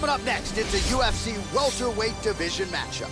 Coming up next, it's a UFC welterweight division matchup.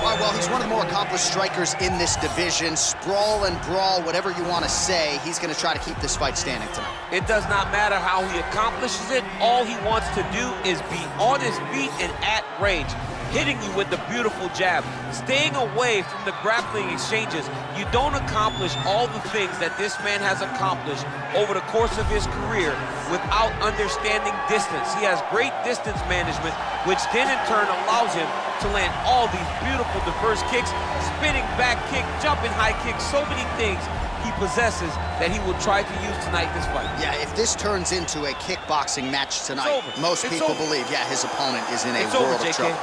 Well, he's one of the more accomplished strikers in this division. Sprawl and brawl, whatever you want to say, he's going to try to keep this fight standing tonight. It does not matter how he accomplishes it. All he wants to do is be on his feet and at range, hitting you with the beautiful jab, staying away from the grappling exchanges. You don't accomplish all the things that this man has accomplished over the course of his career without understanding distance. He has great distance management, which then in turn allows him to land all these beautiful diverse kicks, spinning back kick, jumping high kicks, so many things he possesses that he will try to use tonight in this fight. Yeah, if this turns into a kickboxing match tonight, most people believe, yeah, his opponent is in a world of trouble.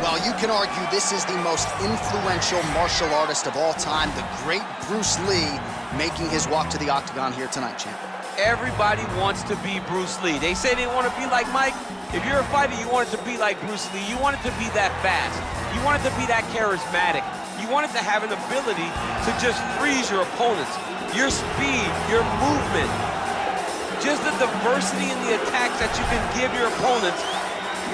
Well, you can argue this is the most influential martial artist of all time, the great Bruce Lee, making his walk to the octagon here tonight, champ. Everybody wants to be Bruce Lee. They say they want to be like Mike. If you're a fighter, you want it to be like Bruce Lee. You want it to be that fast. You want it to be that charismatic. You want it to have an ability to just freeze your opponents. Your speed, your movement, just the diversity in the attacks that you can give your opponents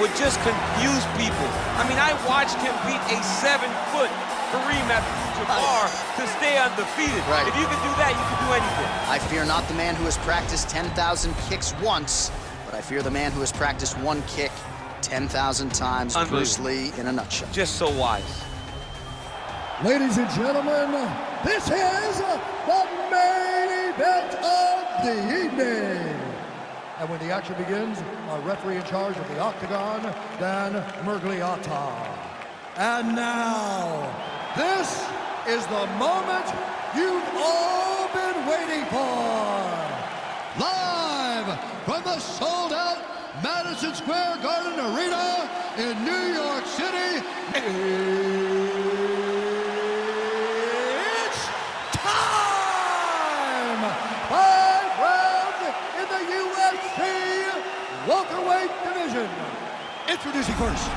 would just confuse people. I mean, I watched him beat a 7-foot Kareem Abdul-Jabbar to stay undefeated. Right. If you can do that, you can do anything. I fear not the man who has practiced 10,000 kicks once, but I fear the man who has practiced one kick 10,000 times. Bruce Lee in a nutshell. Just so wise. Ladies and gentlemen, this is the main event of the evening. And when the action begins, our referee in charge of the octagon, Dan Mergliata. And now, this is the moment you've all been waiting for. Live from the sold-out Madison Square Garden Arena in New York City, it's time! 5 rounds in the UFC welterweight division. Introducing first,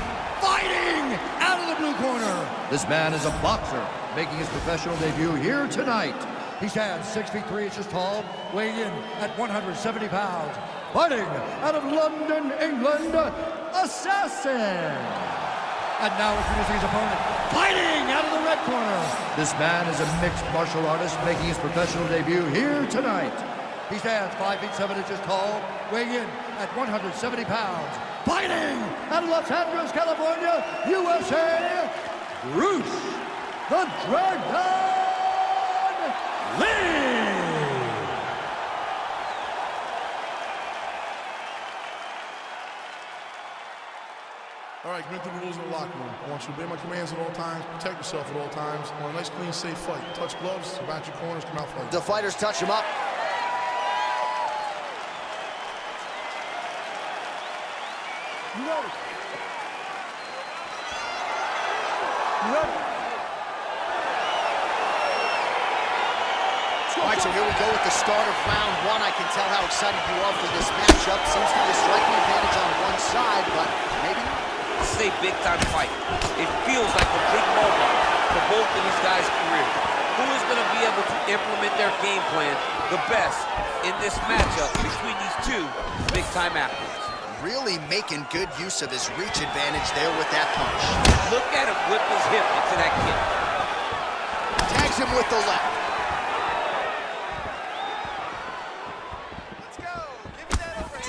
fighting out of the blue corner. This man is a boxer, making his professional debut here tonight. He stands 6 feet 3 inches tall, weighing in at 170 pounds. Fighting out of London, England, Assassin. And now introducing his opponent, fighting out of the red corner. This man is a mixed martial artist, making his professional debut here tonight. He stands 5 feet 7 inches tall, weighing in at 170 pounds. Fighting out of Los Angeles, California, USA, Bruce the Dragon Lee! All right, commit to the rules of the locker room. I want you to obey my commands at all times, protect yourself at all times. I want a nice, clean, safe fight. Touch gloves, back your corners, come out fight. The fighters touch him up. You ready? You ready? All right, so here we go with the start of round 1. I can tell how excited you are for this matchup. Seems to be a striking advantage on one side, but maybe not. This is a big-time fight. It feels like a big moment for both of these guys' careers. Who is going to be able to implement their game plan the best in this matchup between these two big-time athletes? Really making good use of his reach advantage there with that punch. Look at him whip his hip into that kick. Tags him with the left.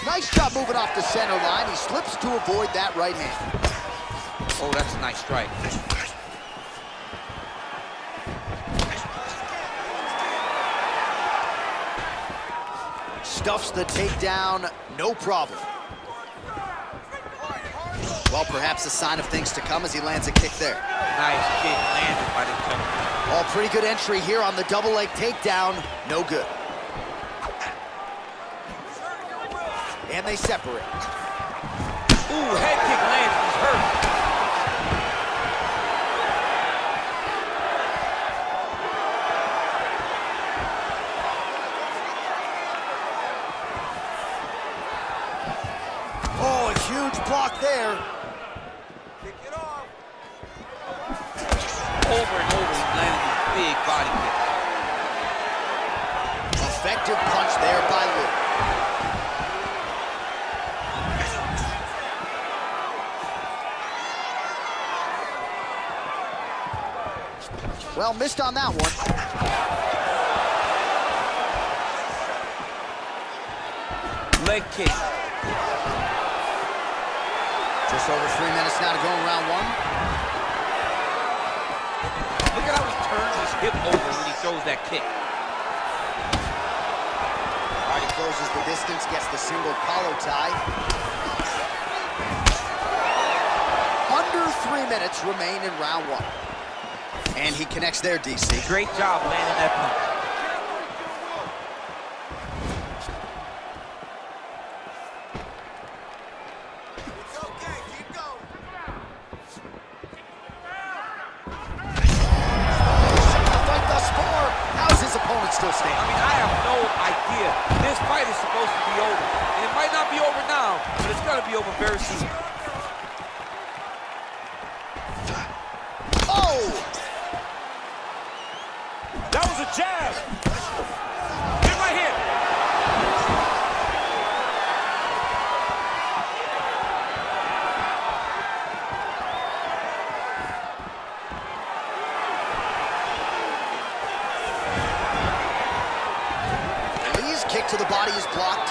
Nice job moving off the center line. He slips to avoid that right hand. Oh, that's a nice strike. Stuffs the takedown, no problem. Well, perhaps a sign of things to come as he lands a kick there. Nice kick landed by the gentleman. Oh, pretty good entry here on the double leg takedown. No good. And they separate. Ooh, head kick lands. He's hurt. Oh, a huge block there. over and over, he's landing these big body kicks. Effective punch there by Lee. Well, missed on that one. Leg kick. Just over 3 minutes now to go in round one. Look at how he turns his hip over when he throws that kick. All right, he closes the distance, gets the single collar tie. Under 3 minutes remain in round one. And he connects there, DC. Great job landing that punch. Still stand. I mean, I have no idea. This fight is supposed to be over. And it might not be over now, but it's going to be over very soon. Oh! That was a jab. Get right here. Kick to the body is blocked.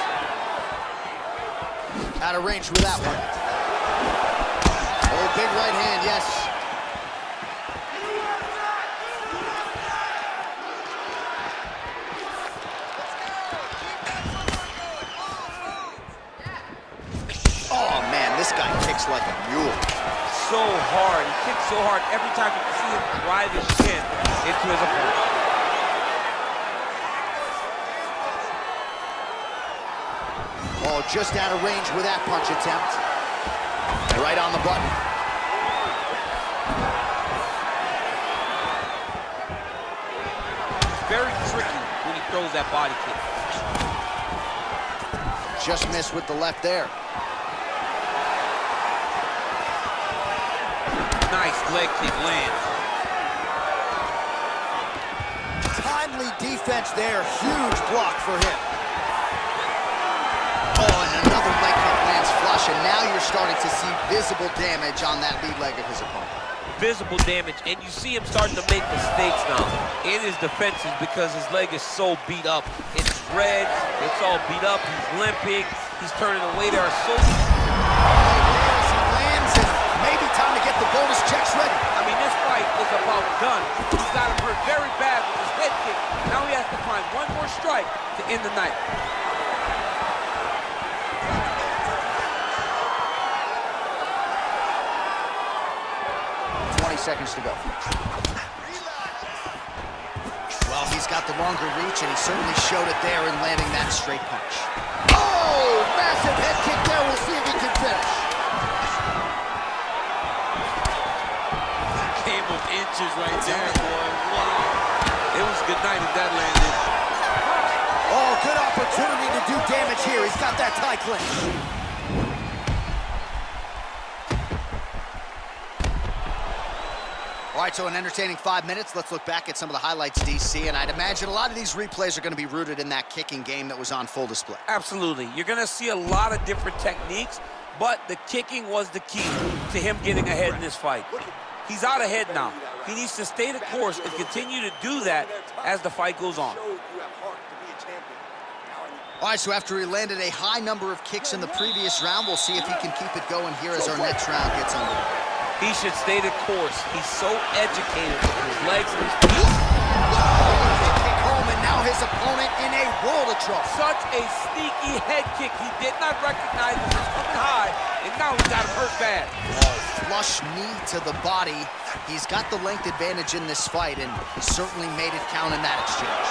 Out of range with that one. Oh, big right hand, yes. Oh, man, this guy kicks like a mule. So hard. He kicks so hard every time you can see him drive his chin into his opponent. Oh, just out of range with that punch attempt. Right on the button. It's very tricky when he throws that body kick. Just missed with the left there. Nice leg kick lands. Timely defense there. Huge block for him. Oh, and another leg kick lands flush, and now you're starting to see visible damage on that lead leg of his opponent. Visible damage, and you see him starting to make mistakes now in his defenses because his leg is so beat up. It's red, it's all beat up, he's limping, he's turning away. There are so many... As he lands, and maybe time to get the bonus checks ready. I mean, this fight is about done. He's got him hurt very bad with his head kick. Now he has to find one more strike to end the night. 20 seconds to go. Well, he's got the longer reach, and he certainly showed it there in landing that straight punch. Oh, massive head kick there. We'll see if he can finish. Game of inches right there, boy. Wow. It was a good night if that landed. Oh, good opportunity to do damage here. He's got that tie clinch. All right, so an entertaining 5 minutes. Let's look back at some of the highlights, DC, and I'd imagine a lot of these replays are going to be rooted in that kicking game that was on full display. Absolutely. You're going to see a lot of different techniques, but the kicking was the key to him getting ahead in this fight. He's out ahead now. He needs to stay the course and continue to do that as the fight goes on. All right, so after he landed a high number of kicks in the previous round, we'll see if he can keep it going here as our next round gets underway. He should stay the course. He's so educated with his legs and his feet. Kick home, and now his opponent in a world of trouble. Such a sneaky head kick. He did not recognize it was coming high, and now he got him hurt bad. Flush knee to the body. He's got the length advantage in this fight, and certainly made it count in that exchange.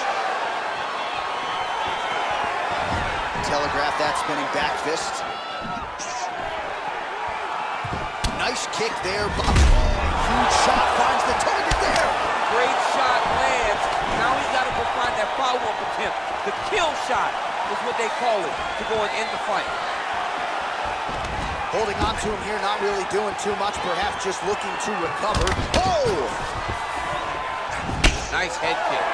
Telegraph that spinning back fist. Nice kick there. Huge shot finds the target there. Great shot lands. Now he's got to go find that follow-up attempt. The kill shot is what they call it to go and end the fight. Holding on to him here, not really doing too much, perhaps just looking to recover. Oh! Nice head kick.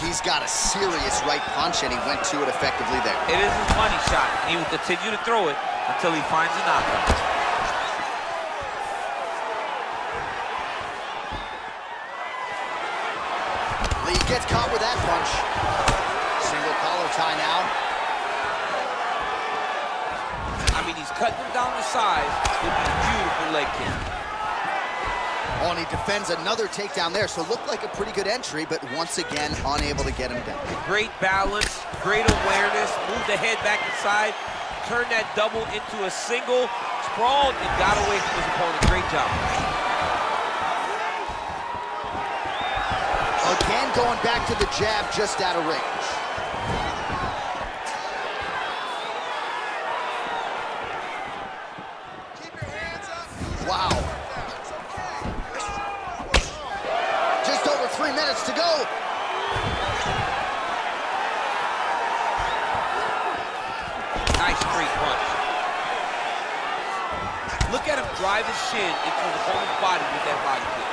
He's got a serious right punch, and he went to it effectively there. It is his money shot, and he will continue to throw it until he finds a knockout. Lee gets caught with that punch. Single collar tie now. I mean, he's cutting him down to size with these beautiful leg kicks. Oh, and he defends another takedown there, so it looked like a pretty good entry, but once again, unable to get him down. Great balance, great awareness, moved the head back inside, turned that double into a single, sprawled, and got away from his opponent. Great job. Again, going back to the jab, just out of range. Wow. Just over 3 minutes to go. Nice straight punch. Look at him drive his shin into his opponent's body with that body kick.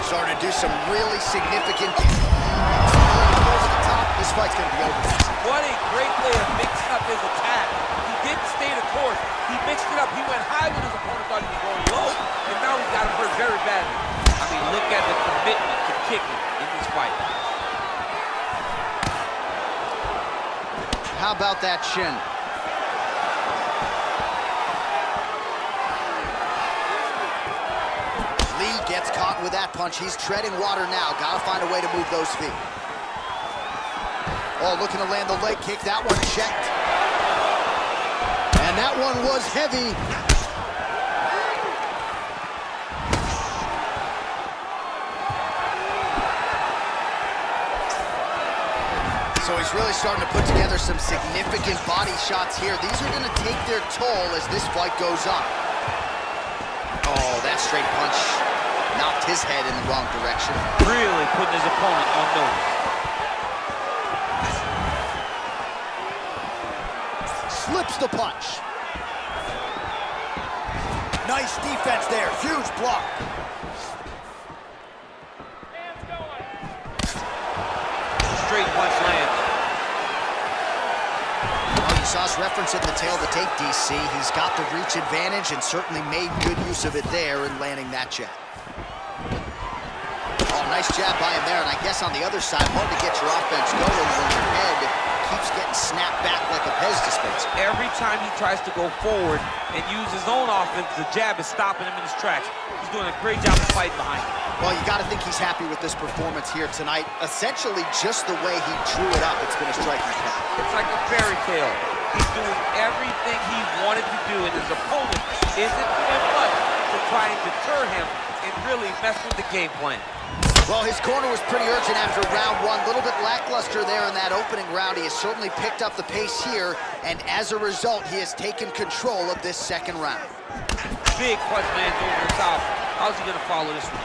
Starting to do some really significant over the top. This fight's gonna be over. What a great way of mixing up his attack. He didn't stay the course. He mixed it up. He went high when his opponent thought he was going low, and now he got him hurt very badly. I mean, look at the commitment to kicking in this fight. How about that shin? Lee gets caught with that punch. He's treading water now. Gotta find a way to move those feet. Oh, looking to land the leg kick. That one checked. And that one was heavy. So he's really starting to put together some significant body shots here. These are going to take their toll as this fight goes on. Oh, that straight punch knocked his head in the wrong direction. Really putting his opponent on notice. Slips the punch. Nice defense there. Huge block. Straight punch lands. Oh, you saw us referencing the tail of the tape, DC. He's got the reach advantage and certainly made good use of it there in landing that jab. Oh, nice jab by him there, and I guess on the other side, hard to get your offense going when your head keeps getting snapped back like a Pez dispenser. Every time he tries to go forward and use his own offense, the jab is stopping him in his tracks. He's doing a great job of fighting behind him. Well, you got to think he's happy with this performance here tonight. Essentially, just the way he drew it up, it's been a striking count. It's like a fairy tale. He's doing everything he wanted to do, and his opponent isn't doing much to try and deter him and really mess with the game plan. Well, his corner was pretty urgent after round one. A little bit lackluster there in that opening round. He has certainly picked up the pace here, and as a result, he has taken control of this second round. Big punch lands over the top. How's he gonna follow this one?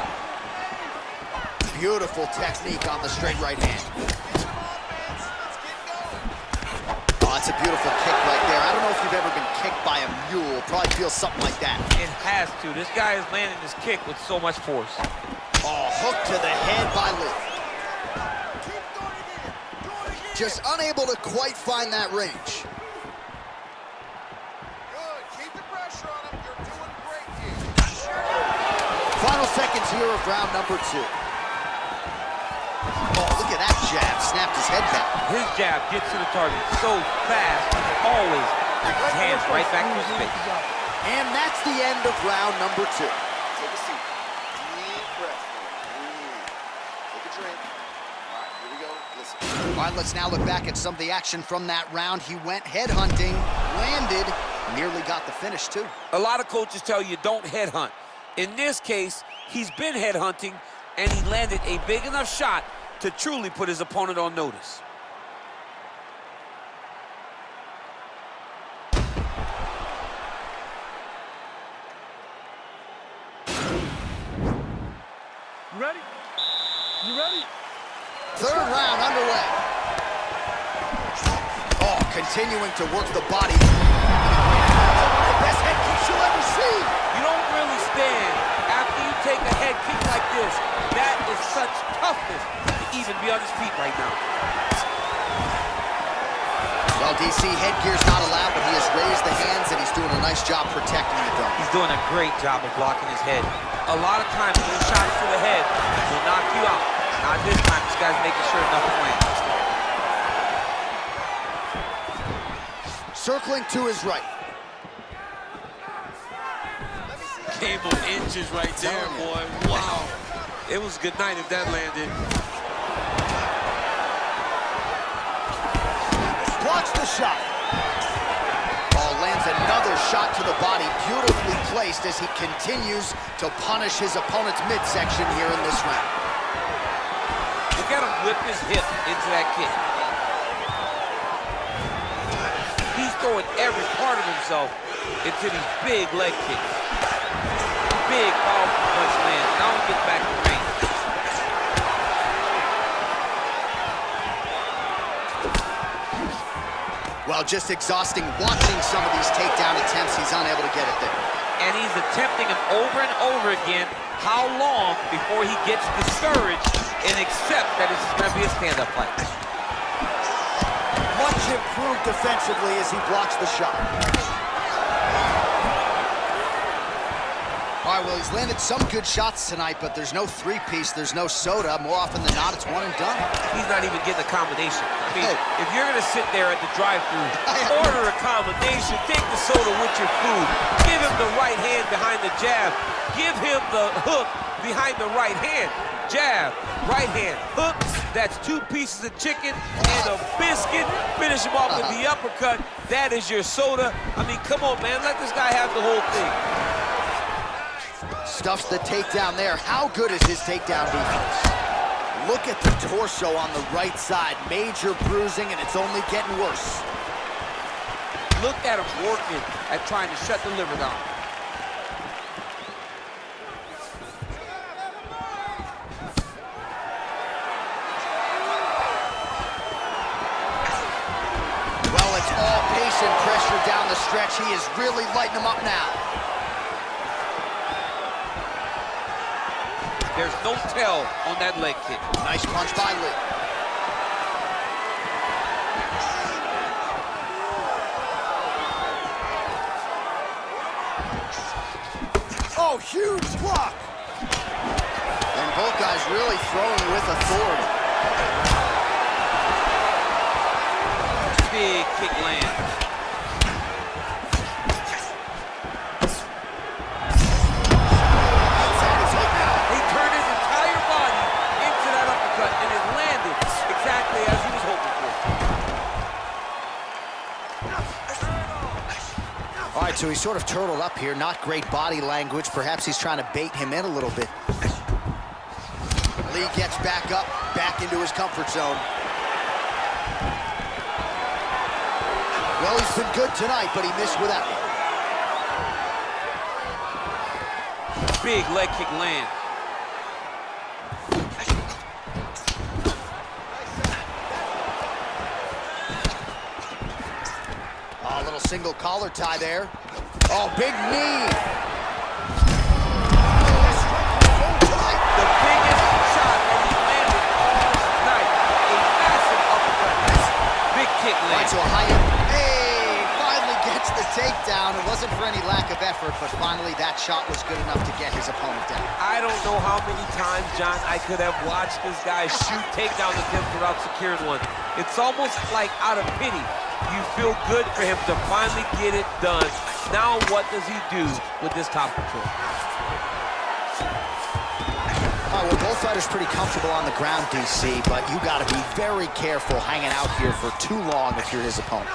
Beautiful technique on the straight right hand. Oh, that's a beautiful kick right there. I don't know if you've ever been kicked by a mule. Probably feels something like that. It has to. This guy is landing this kick with so much force. Oh, hook to the head by Lee. Just unable to quite find that range. Good. Keep the pressure on him. You're doing great here. Final seconds here of round number two. Oh, look at that jab. Snapped his head back. His jab gets to the target so fast, always with his hands right back to his face. And that's the end of round number two. Take a seat. Deep breath. Breathe. Take a drink. All right, here we go. Listen. All right, let's now look back at some of the action from that round. He went headhunting, landed, nearly got the finish too. A lot of coaches tell you don't headhunt. In this case, he's been headhunting, and he landed a big enough shot to truly put his opponent on notice. You ready? You ready? Third round underway. Oh, continuing to work the body. The best head kicks you'll ever see. You don't really stand after you take a head kick like this. That is such toughness to even be on his feet right now. Well, DC, headgear's not allowed, but he has raised the hands, and he's doing a nice job protecting the dome. He's doing a great job of blocking his head. A lot of times, those shots to the head will knock you out. Not this time. This guy's making sure nothing lands. Circling to his right. Game of inches right there, boy. Wow. It was a good night if that landed. Blocks the shot. Oh, lands another shot to the body, beautifully placed as he continues to punish his opponent's midsection here in this round. Look at him whip his hip into that kick. He's throwing every part of himself into these big leg kicks. Big, powerful punch lands. Now he gets back to range. Well, just exhausting watching some of these takedown attempts. He's unable to get it there. And he's attempting them over and over again. How long before he gets discouraged and accepts that this is going to be a stand-up fight? Much improved defensively as he blocks the shot. All right, well, he's landed some good shots tonight, but there's no three-piece, there's no soda. More often than not, it's one and done. He's not even getting a combination. I mean, if you're going to sit there at the drive-thru, order a combination, take the soda with your food, give him the right hand behind the jab, give him the hook behind the right hand. Jab, right hand, hook. That's 2 pieces of chicken and a biscuit. Finish him off with the uppercut. That is your soda. I mean, come on, man. Let this guy have the whole thing. Stuffs the takedown there. How good is his takedown defense? Look at the torso on the right side. Major bruising, and it's only getting worse. Look at him working at trying to shut the liver down. Well, it's all pace and pressure down the stretch. He is really lighting him up now. There's no tell on that leg kick. Nice punch by Lee. Oh, huge block. And both guys really throwing with authority. Big kick lands. So he's sort of turtled up here, not great body language. Perhaps he's trying to bait him in a little bit. Lee gets back up, back into his comfort zone. Well, he's been good tonight, but he missed with that one. Big leg kick land. Oh, a little single collar tie there. Oh, big knee. The biggest shot that he landed all night. A massive uppercut. Big kick land. Right to a high end. Hey, finally gets the takedown. It wasn't for any lack of effort, but finally that shot was good enough to get his opponent down. I don't know how many times, John, I could have watched this guy shoot takedown attempts without securing one. It's almost like out of pity. You feel good for him to finally get it done. Now what does he do with this top control? All right, well, both fighters pretty comfortable on the ground, DC, but you got to be very careful hanging out here for too long if you're his opponent.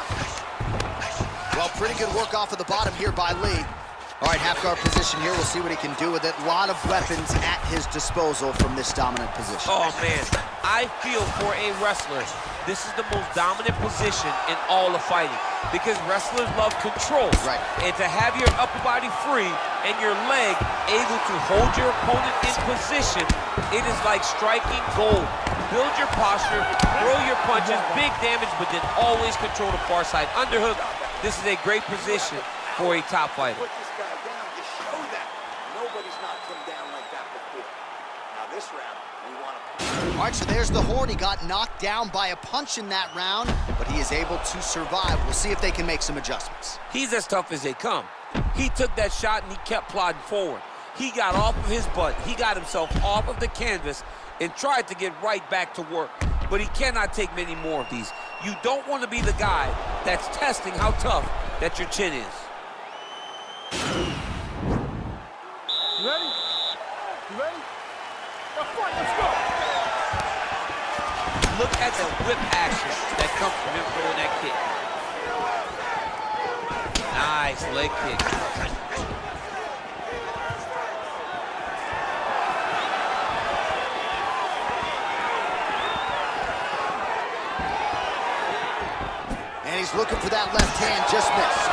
Well, pretty good work off of the bottom here by Lee. All right, half guard position here. We'll see what he can do with it. A lot of weapons at his disposal from this dominant position. Oh, man. I feel for a wrestler, this is the most dominant position in all of fighting because wrestlers love control. Right. And to have your upper body free and your leg able to hold your opponent in position, it is like striking gold. Build your posture, throw your punches, big damage, but then always control the far side. Underhook, this is a great position for a top fighter. Put this guy down, just show that. Nobody's knocked him down like that All right, so there's the Horde. He got knocked down by a punch in that round, but he is able to survive. We'll see if they can make some adjustments. He's as tough as they come. He took that shot and he kept plodding forward. He got off of his butt. He got himself off of the canvas and tried to get right back to work. But he cannot take many more of these. You don't want to be the guy that's testing how tough that your chin is. You ready? You ready? Let's fight, let's go! Look at the whip action that comes from him throwing that kick. Nice leg kick. And he's looking for that left hand, just missed.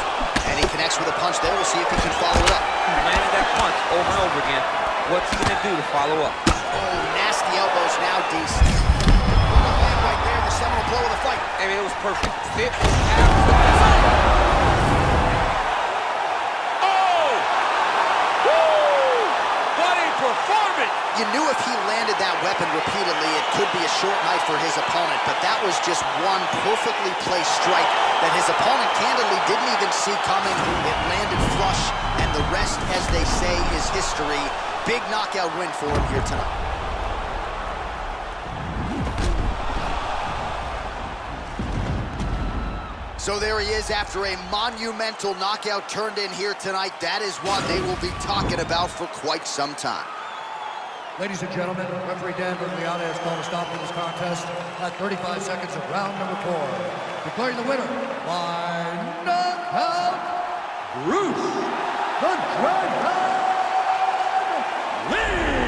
And he connects with a punch there. We'll see if he can follow it up. He landed that punch over and over again. What's he gonna do to follow up? Oh, nasty elbows now, decent. Right there, the seminal blow of the fight. I mean, it was perfect. It was absolutely. Oh! Woo! What a performance! You knew if he landed that weapon repeatedly, it could be a short night for his opponent, but that was just one perfectly placed strike that his opponent candidly didn't even see coming. It landed flush, and the rest, as they say, is history. Big knockout win for him here tonight. So there he is after a monumental knockout turned in here tonight. That is one they will be talking about for quite some time. Ladies and gentlemen, referee Dan Bergliana has called a stop to this contest at 35 seconds of round number 4. Declaring the winner by knockout, Bruce the Dragon Lee!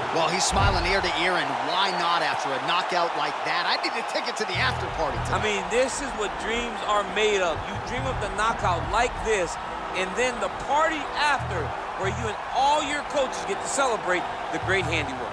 Well, he's smiling ear to ear, and why not after a knockout like that? I need a ticket to the after party tonight. I mean, this is what dreams are made of. You dream of the knockout like this, and then the party after, where you and all your coaches get to celebrate the great handiwork.